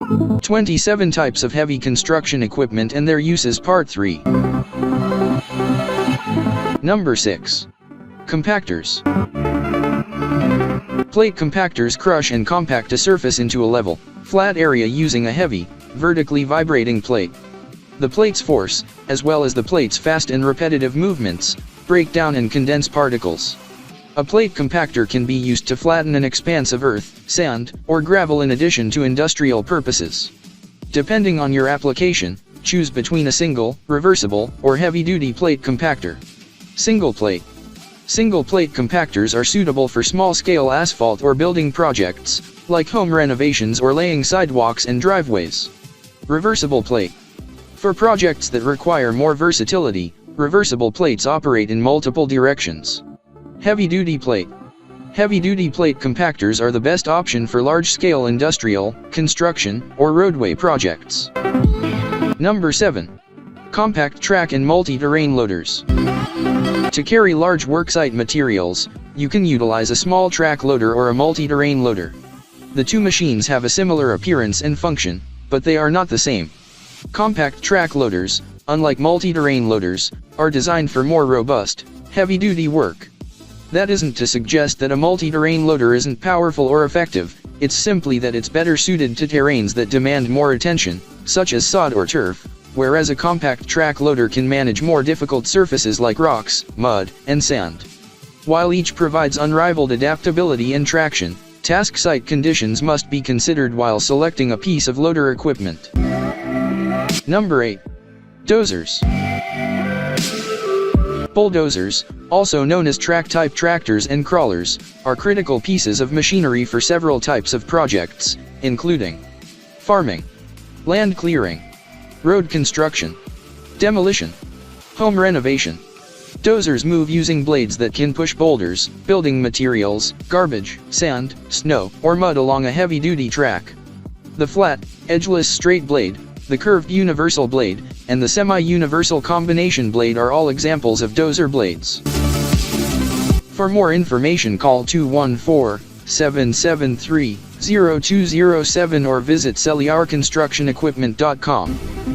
27 types of heavy construction equipment and their uses, Part 3. Number 6. Compactors. Plate compactors crush and compact a surface into a level, flat area using a heavy, vertically vibrating plate. The plate's force, as well as the plate's fast and repetitive movements, break down and condense particles. A plate compactor can be used to flatten an expanse of earth, sand, or gravel in addition to industrial purposes. Depending on your application, choose between a single, reversible, or heavy-duty plate compactor. Single plate. Single plate compactors are suitable for small-scale asphalt or building projects, like home renovations or laying sidewalks and driveways. Reversible plate. For projects that require more versatility, reversible plates operate in multiple directions. Heavy-duty plate. Heavy-duty plate compactors are the best option for large-scale industrial, construction, or roadway projects. Number 7. Compact track and multi-terrain loaders. To carry large worksite materials, you can utilize a small track loader or a multi-terrain loader. The two machines have a similar appearance and function, but they are not the same. Compact track loaders, unlike multi-terrain loaders, are designed for more robust, heavy-duty work. That isn't to suggest that a multi-terrain loader isn't powerful or effective, it's simply that it's better suited to terrains that demand more attention, such as sod or turf, whereas a compact track loader can manage more difficult surfaces like rocks, mud, and sand. While each provides unrivaled adaptability and traction, task site conditions must be considered while selecting a piece of loader equipment. Number 8. Dozers. Bulldozers, also known as track-type tractors and crawlers, are critical pieces of machinery for several types of projects, including farming, land clearing, road construction, demolition, home renovation. Dozers move using blades that can push boulders, building materials, garbage, sand, snow, or mud along a heavy-duty track. The flat, edgeless straight blade, the curved universal blade, and the semi-universal combination blade are all examples of dozer blades. For more information, call 214-773-0207 or visit celliarconstructionequipment.com.